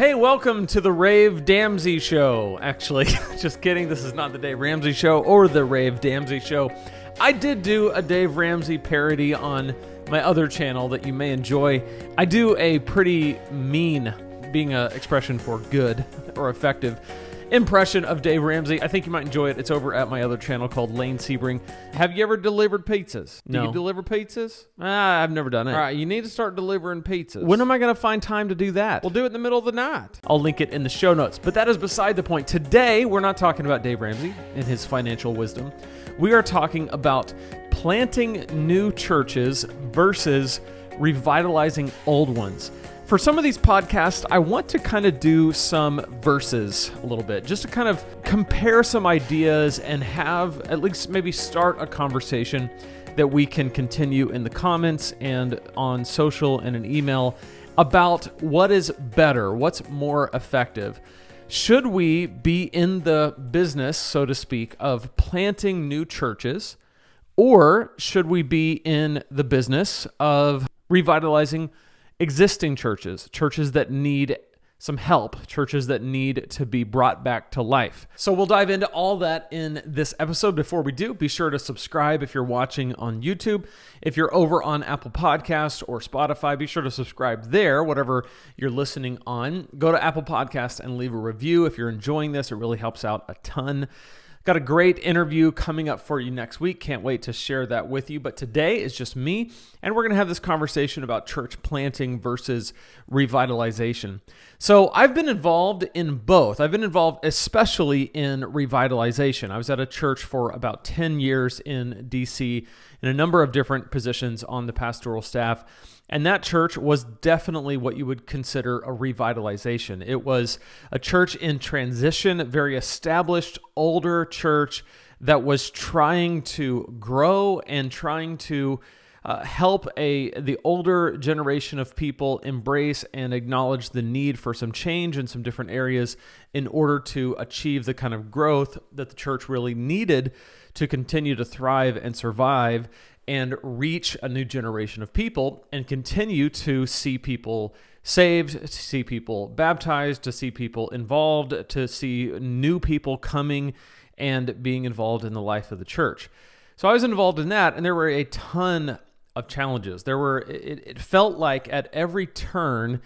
Hey, welcome to the Rave Damsey Show. Actually, just kidding. This is not the Dave Ramsey Show or the Rave Damsey Show. I did do a Dave Ramsey parody on my other channel that you may enjoy. I do a pretty mean, being an expression for good or effective, impression of Dave Ramsey. I think you might enjoy it. It's over at my other channel called Lane Sebring. Have you ever delivered pizzas? No. Do you deliver pizzas? I've never done it. All right, you need to start delivering pizzas. When am I going to find time to do that? We'll do it in the middle of the night. I'll link it in the show notes. But that is beside the point. Today, we're not talking about Dave Ramsey and his financial wisdom. We are talking about planting new churches versus revitalizing old ones. For some of these podcasts, I want to kind of do some verses a little bit, just to kind of compare some ideas and have at least maybe start a conversation that we can continue in the comments and on social and an email about what is better, what's more effective. Should we be in the business, so to speak, of planting new churches, or should we be in the business of revitalizing existing churches, churches that need some help, churches that need to be brought back to life? So we'll dive into all that in this episode. Before we do, be sure to subscribe if you're watching on YouTube. If you're over on Apple Podcasts or Spotify, be sure to subscribe there, whatever you're listening on. Go to Apple Podcasts and leave a review. If you're enjoying this, it really helps out a ton. Got a great interview coming up for you next week. Can't wait to share that with you. But today is just me, and we're going to have this conversation about church planting versus revitalization. So I've been involved in both. I've been involved especially in revitalization. I was at a church for about 10 years in DC in a number of different positions on the pastoral staff. And that church was definitely what you would consider a revitalization. It was a church in transition, very established, older church that was trying to grow and trying to help the older generation of people embrace and acknowledge the need for some change in some different areas in order to achieve the kind of growth that the church really needed to continue to thrive and survive and reach a new generation of people and continue to see people saved, to see people baptized, to see people involved, to see new people coming and being involved in the life of the church. So I was involved in that, and there were a ton of challenges. It felt like at every turn,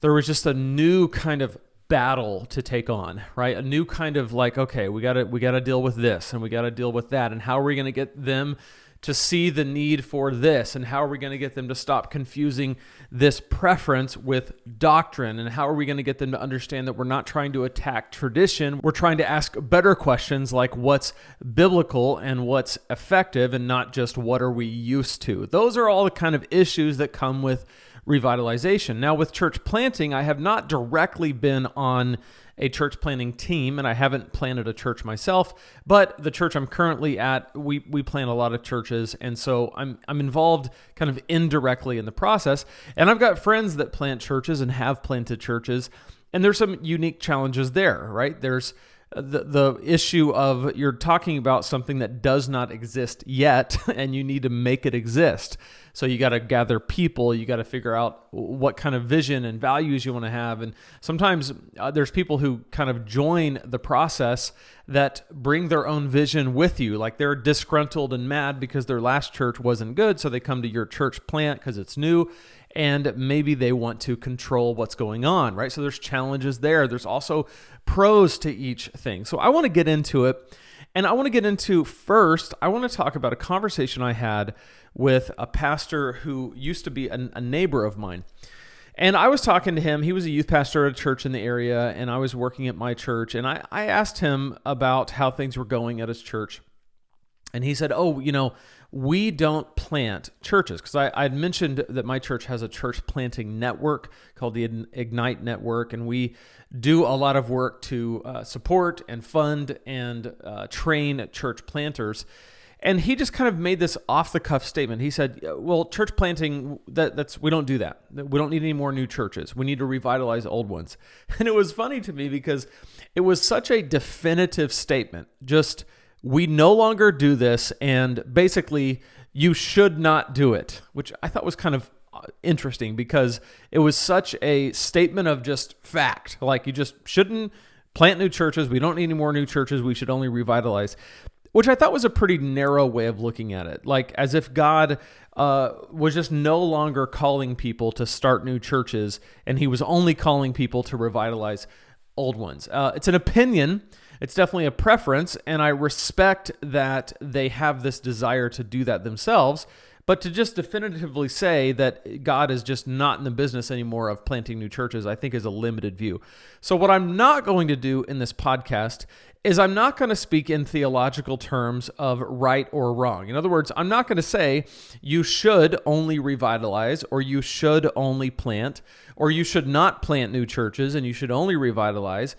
there was just a new kind of battle to take on, right? A new kind of like, okay, we got to deal with this and we got to deal with that. And how are we going to get them to see the need for this? And how are we going to get them to stop confusing this preference with doctrine? And how are we going to get them to understand that we're not trying to attack tradition? We're trying to ask better questions like what's biblical and what's effective, and not just what are we used to. Those are all the kind of issues that come with revitalization. Now, with church planting, I have not directly been on a church planting team, and I haven't planted a church myself, but the church I'm currently at, we plant a lot of churches, and so I'm involved kind of indirectly in the process, and I've got friends that plant churches and have planted churches, and there's some unique challenges there, right? There's the issue of you're talking about something that does not exist yet, and you need to make it exist. So you got to gather people, you got to figure out what kind of vision and values you want to have. And sometimes there's people who kind of join the process that bring their own vision with you. Like they're disgruntled and mad because their last church wasn't good. So they come to your church plant because it's new, and maybe they want to control what's going on, right? So there's challenges there. There's also pros to each thing. So I want to get into it. And I want to get into first, I want to talk about a conversation I had with a pastor who used to be a neighbor of mine. And I was talking to him. He was a youth pastor at a church in the area, and I was working at my church. And I asked him about how things were going at his church. And he said, we don't plant churches. Because I'd mentioned that my church has a church planting network called the Ignite Network. And we do a lot of work to support and fund and train church planters. And he just kind of made this off-the-cuff statement. He said, well, church planting, we don't do that. We don't need any more new churches. We need to revitalize old ones. And it was funny to me because it was such a definitive statement. Just, we no longer do this, and basically, you should not do it, which I thought was kind of interesting because it was such a statement of just fact. Like, you just shouldn't plant new churches. We don't need any more new churches. We should only revitalize, which I thought was a pretty narrow way of looking at it. Like, as if God was just no longer calling people to start new churches, and he was only calling people to revitalize old ones. It's an opinion. It's definitely a preference, and I respect that they have this desire to do that themselves. But to just definitively say that God is just not in the business anymore of planting new churches, I think is a limited view. So what I'm not going to do in this podcast is I'm not going to speak in theological terms of right or wrong. In other words, I'm not going to say you should only revitalize, or you should only plant, or you should not plant new churches and you should only revitalize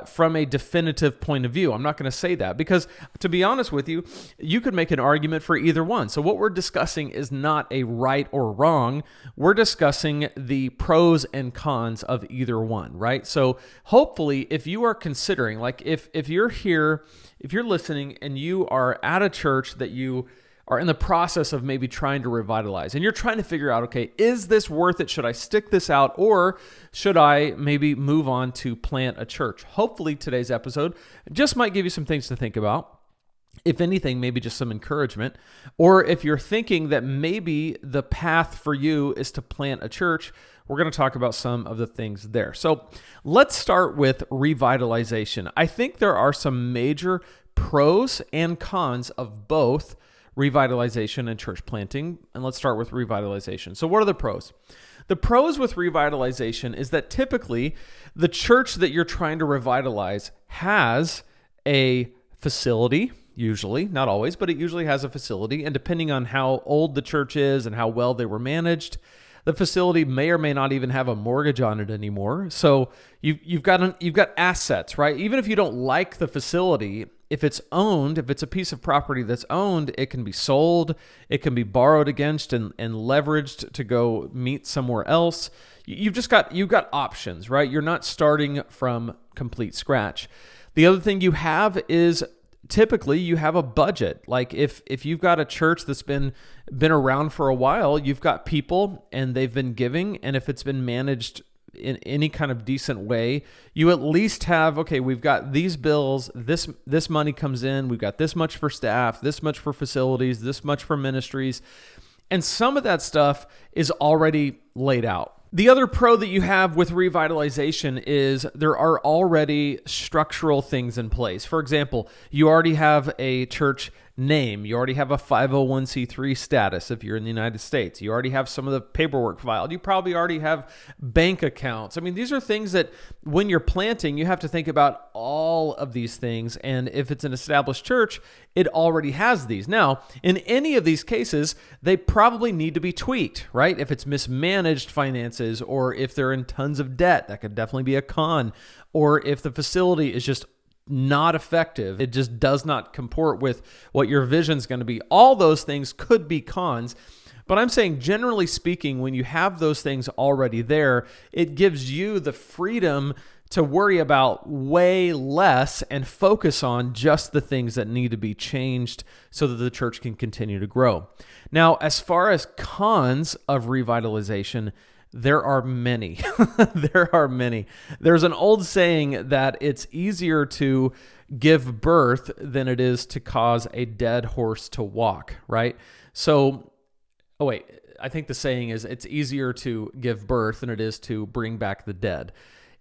from a definitive point of view. I'm not going to say that because, to be honest with you, you could make an argument for either one. So what we're discussing is not a right or wrong. We're discussing the pros and cons of either one, right? So hopefully, if you are considering, like if you're here, if you're listening and you are at a church that you are in the process of maybe trying to revitalize, and you're trying to figure out, okay, is this worth it? Should I stick this out, or should I maybe move on to plant a church? Hopefully today's episode just might give you some things to think about. If anything, maybe just some encouragement. Or if you're thinking that maybe the path for you is to plant a church, we're going to talk about some of the things there. So let's start with revitalization. I think there are some major pros and cons of both revitalization and church planting. And let's start with revitalization. So what are the pros? The pros with revitalization is that typically the church that you're trying to revitalize has a facility, usually, not always, but it usually has a facility. And depending on how old the church is and how well they were managed, the facility may or may not even have a mortgage on it anymore. So you've got assets, right? Even if you don't like the facility, if it's owned, if it's a piece of property that's owned, it can be sold, it can be borrowed against and leveraged to go meet somewhere else. You've got options, right? You're not starting from complete scratch. The other thing you have is typically you have a budget. Like if you've got a church that's been around for a while, you've got people and they've been giving, and if it's been managed in any kind of decent way, you at least have, okay, we've got these bills, this money comes in, we've got this much for staff, this much for facilities, this much for ministries, and some of that stuff is already laid out. The other pro that you have with revitalization is there are already structural things in place. For example, you already have a church name. You already have a 501c3 status if you're in the United States. You already have some of the paperwork filed. You probably already have bank accounts. I mean, these are things that when you're planting, you have to think about all of these things. And if it's an established church, it already has these. Now, in any of these cases, they probably need to be tweaked, right? If it's mismanaged finances, or if they're in tons of debt, that could definitely be a con. Or if the facility is just not effective, it just does not comport with what your vision is going to be. All those things could be cons. But I'm saying, generally speaking, when you have those things already there, it gives you the freedom to worry about way less and focus on just the things that need to be changed so that the church can continue to grow. Now, as far as cons of revitalization, there are many. There are many. There's an old saying that it's easier to give birth than it is to cause a dead horse to walk, right? So, I think the saying is it's easier to give birth than it is to bring back the dead.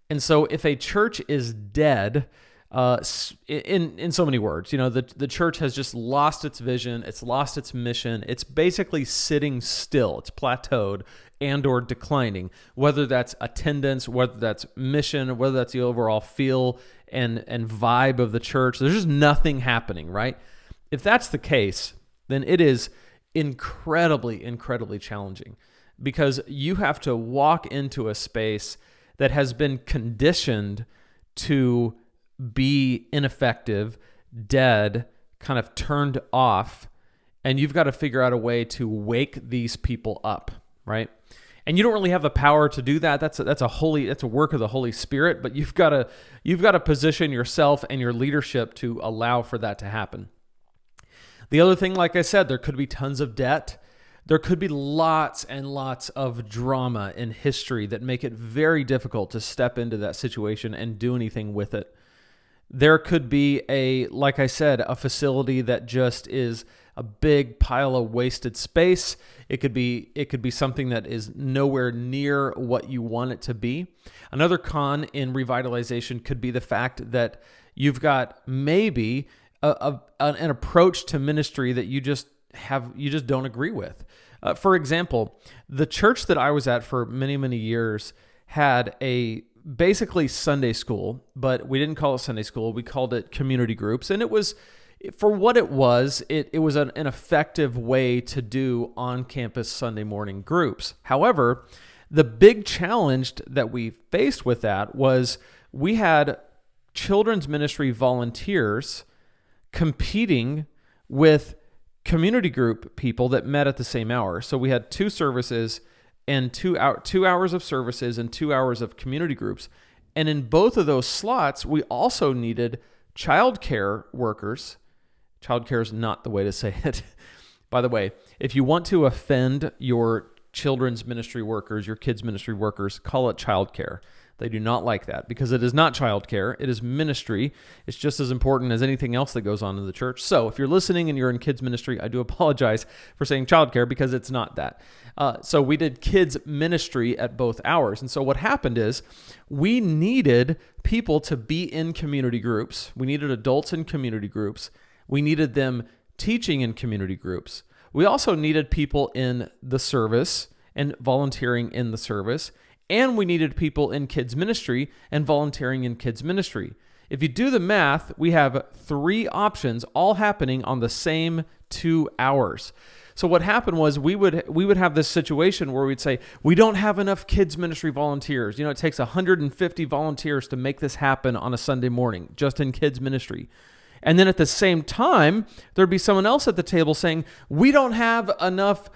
And so if a church is dead, in so many words, the church has just lost its vision, it's lost its mission, it's basically sitting still, it's plateaued and or declining, whether that's attendance, whether that's mission, whether that's the overall feel and vibe of the church. There's just nothing happening, right? If that's the case, then it is incredibly, incredibly challenging, because you have to walk into a space that has been conditioned to be ineffective, dead, kind of turned off, and you've got to figure out a way to wake these people up, right? And you don't really have the power to do that. That's a work of the Holy Spirit, but you've got to position yourself and your leadership to allow for that to happen. The other thing, like I said, there could be tons of debt. There could be lots and lots of drama in history that make it very difficult to step into that situation and do anything with it. There could be like I said, a facility that just is a big pile of wasted space. It could be something that is nowhere near what you want it to be. Another con in revitalization could be the fact that you've got maybe an approach to ministry that you just don't agree with. For example, the church that I was at for many, many years had basically Sunday school, but we didn't call it Sunday school. We called it community groups. And it was, for what it was an effective way to do on-campus Sunday morning groups. However, the big challenge that we faced with that was we had children's ministry volunteers competing with community group people that met at the same hour. So we had 2 services and 2 hours of services and 2 hours of community groups. And in both of those slots, we also needed childcare workers. Childcare is not the way to say it. By the way, if you want to offend your children's ministry workers, your kids' ministry workers, call it childcare. They do not like that because it is not childcare. It is ministry. It's just as important as anything else that goes on in the church. So if you're listening and you're in kids ministry, I do apologize for saying childcare because it's not that. So we did kids ministry at both hours. And so what happened is we needed people to be in community groups. We needed adults in community groups. We needed them teaching in community groups. We also needed people in the service and volunteering in the service. And we needed people in kids ministry and volunteering in kids ministry. If you do the math, we have 3 options all happening on the same 2 hours. So what happened was we would have this situation where we'd say, we don't have enough kids ministry volunteers. It takes 150 volunteers to make this happen on a Sunday morning, just in kids ministry. And then at the same time, there'd be someone else at the table saying, we don't have enough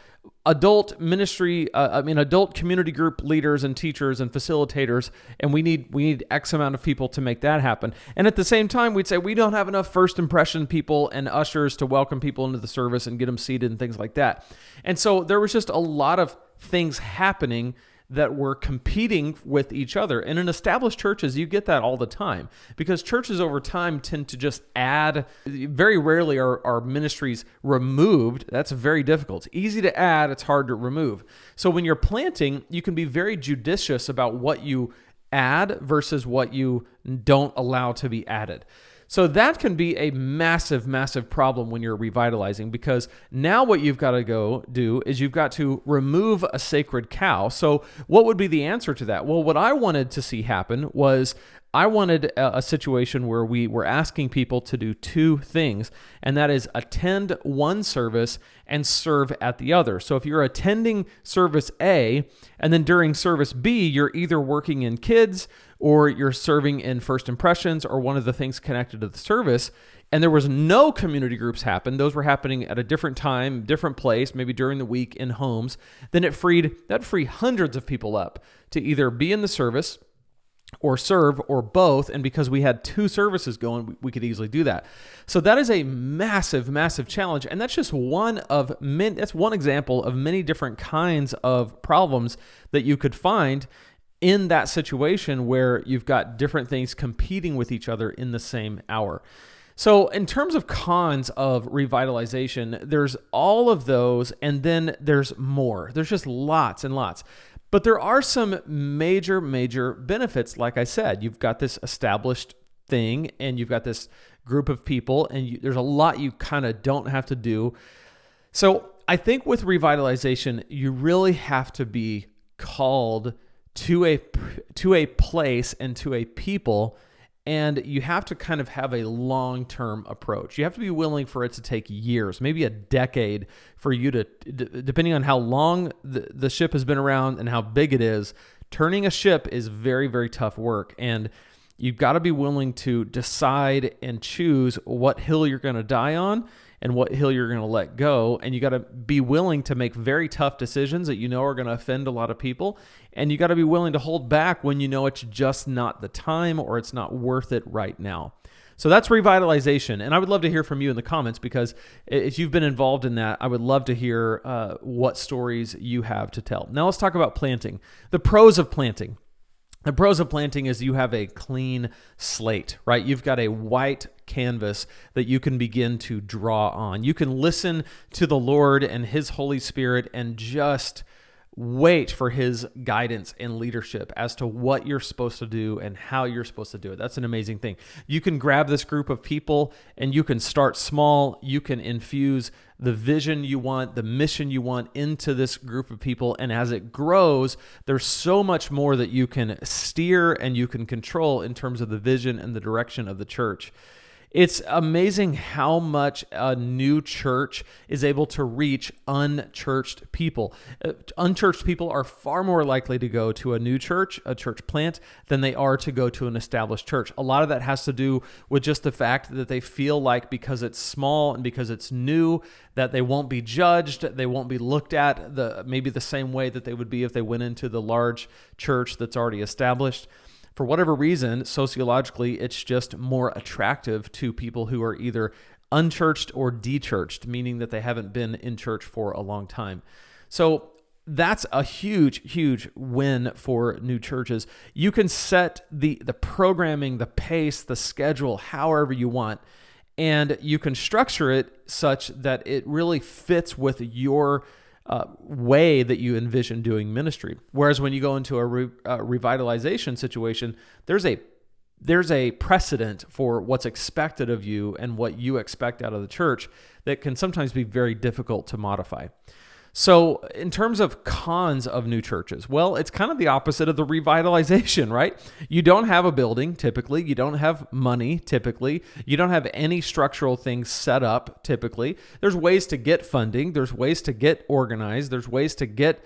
adult community group leaders and teachers and facilitators, and we need X amount of people to make that happen. And at the same time, we'd say we don't have enough first impression people and ushers to welcome people into the service and get them seated and things like that. And so there was just a lot of things happening that were competing with each other. And in established churches, you get that all the time because churches over time tend to just add. Very rarely are ministries removed. That's very difficult. It's easy to add, it's hard to remove. So when you're planting, you can be very judicious about what you add versus what you don't allow to be added. So that can be a massive, massive problem when you're revitalizing because now what you've got to go do is you've got to remove a sacred cow. So what would be the answer to that? Well, what I wanted to see happen was I wanted a situation where we were asking people to do 2 things, and that is attend one service and serve at the other. So if you're attending service A and then during service B, you're either working in kids or you're serving in first impressions or one of the things connected to the service, and there was no community groups happen, those were happening at a different time, different place, maybe during the week in homes, then that freed hundreds of people up to either be in the service or serve or both. And because we had 2 services going, we could easily do that. So that is a massive, massive challenge. And that's just one example of many different kinds of problems that you could find in that situation where you've got different things competing with each other in the same hour. So in terms of cons of revitalization, there's all of those, and then there's more. There's just lots and lots. But there are some major, major benefits. Like I said, you've got this established thing, and you've got this group of people, and there's a lot you kind of don't have to do. So I think with revitalization, you really have to be called to a place and to a people, and you have to kind of have a long-term approach. You have to be willing for it to take years, maybe a decade, for you to, depending on how long the ship has been around and how big it is, turning a ship is very, very tough work. And you've got to be willing to decide and choose what hill you're going to die on and what hill you're going to let go. And you got to be willing to make very tough decisions that you know are going to offend a lot of people. And you got to be willing to hold back when you know it's just not the time or it's not worth it right now. So that's revitalization. And I would love to hear from you in the comments, because if you've been involved in that, I would love to hear what stories you have to tell. Now let's talk about planting. The pros of planting. The pros of planting is you have a clean slate, right? You've got a white canvas that you can begin to draw on. You can listen to the Lord and His Holy Spirit and just wait for His guidance and leadership as to what you're supposed to do and how you're supposed to do it. That's an amazing thing. You can grab this group of people and you can start small. You can infuse the vision you want, the mission you want into this group of people. And as it grows, there's so much more that you can steer and you can control in terms of the vision and the direction of the church. It's amazing how much a new church is able to reach unchurched people. Unchurched people are far more likely to go to a new church, a church plant, than they are to go to an established church. A lot of that has to do with just the fact that they feel like because it's small and because it's new, that they won't be judged, they won't be looked at maybe the same way that they would be if they went into the large church that's already established. For whatever reason, sociologically, it's just more attractive to people who are either unchurched or dechurched, meaning that they haven't been in church for a long time. So that's a huge, huge win for new churches. You can set the programming, the pace, the schedule, however you want, and you can structure it such that it really fits with your way that you envision doing ministry. Whereas when you go into a revitalization situation, there's a precedent for what's expected of you and what you expect out of the church that can sometimes be very difficult to modify. So in terms of cons of new churches, well, it's kind of the opposite of the revitalization, right? You don't have a building, typically. You don't have money, typically. You don't have any structural things set up, typically. There's ways to get funding. There's ways to get organized. There's ways to get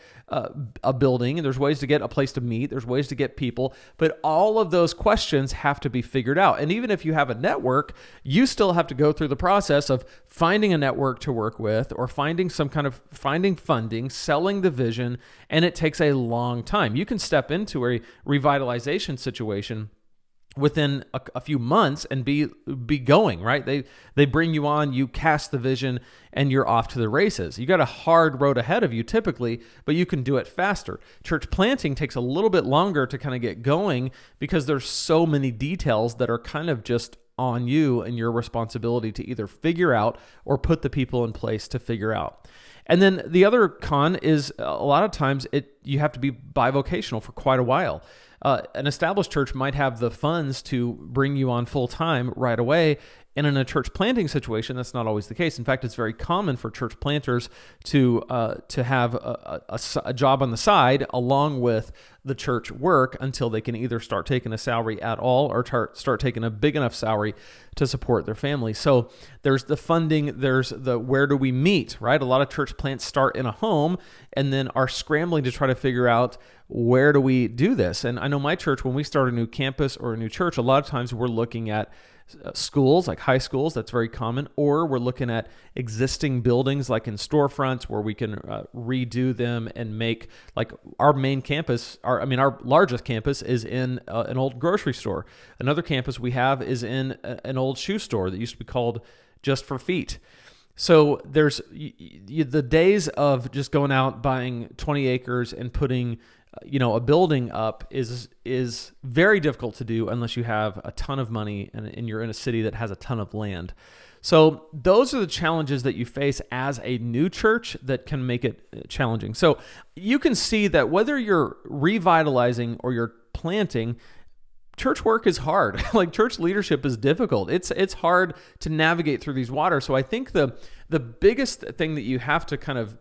a building. There's ways to get a place to meet. There's ways to get people. But all of those questions have to be figured out. And even if you have a network, you still have to go through the process of finding a network to work with or finding funding, selling the vision, and it takes a long time. You can step into a revitalization situation within a few months and be going, right? They bring you on, you cast the vision, and you're off to the races. You got a hard road ahead of you typically, but you can do it faster. Church planting takes a little bit longer to kind of get going because there's so many details that are kind of just on you and your responsibility to either figure out or put the people in place to figure out. And then the other con is a lot of times you have to be bivocational for quite a while. An established church might have the funds to bring you on full time right away. And in a church planting situation, that's not always the case. In fact, it's very common for church planters to have a job on the side along with the church work until they can either start taking a salary at all or start taking a big enough salary to support their family. So there's the funding, there's the where do we meet, right? A lot of church plants start in a home and then are scrambling to try to figure out where do we do this. And I know my church, when we start a new campus or a new church, a lot of times we're looking at schools, like high schools, that's very common, or we're looking at existing buildings like in storefronts where we can redo them and make, like our main campus, our largest campus is in an old grocery store. Another campus we have is in an old shoe store that used to be called Just for Feet. So there's the days of just going out, buying 20 acres and putting a building up is very difficult to do unless you have a ton of money and you're in a city that has a ton of land. So those are the challenges that you face as a new church that can make it challenging. So you can see that whether you're revitalizing or you're planting, church work is hard. Like church leadership is difficult. It's hard to navigate through these waters. So I think the biggest thing that you have to kind of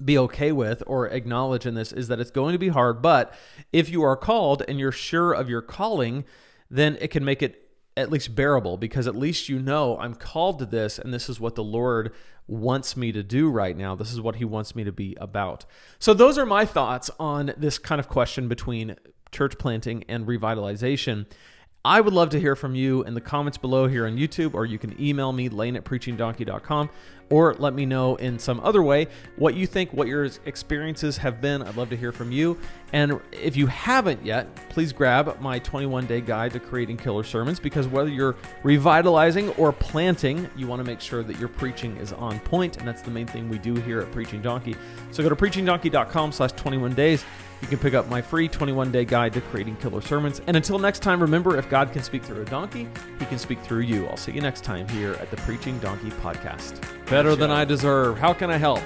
be okay with or acknowledge in this is that it's going to be hard, but if you are called and you're sure of your calling, then it can make it at least bearable, because at least I'm called to this and this is what the Lord wants me to do right now. This is what He wants me to be about. So those are my thoughts on this kind of question between church planting and revitalization. I would love to hear from you in the comments below here on YouTube, or you can email me, lane@preachingdonkey.com, or let me know in some other way what you think, what your experiences have been. I'd love to hear from you. And if you haven't yet, please grab my 21-day guide to creating killer sermons, because whether you're revitalizing or planting, you want to make sure that your preaching is on point, and that's the main thing we do here at Preaching Donkey. So go to preachingdonkey.com/21days. You can pick up my free 21-day guide to creating killer sermons. And until next time, remember, if God can speak through a donkey, he can speak through you. I'll see you next time here at the Preaching Donkey Podcast. Better than I deserve. How can I help?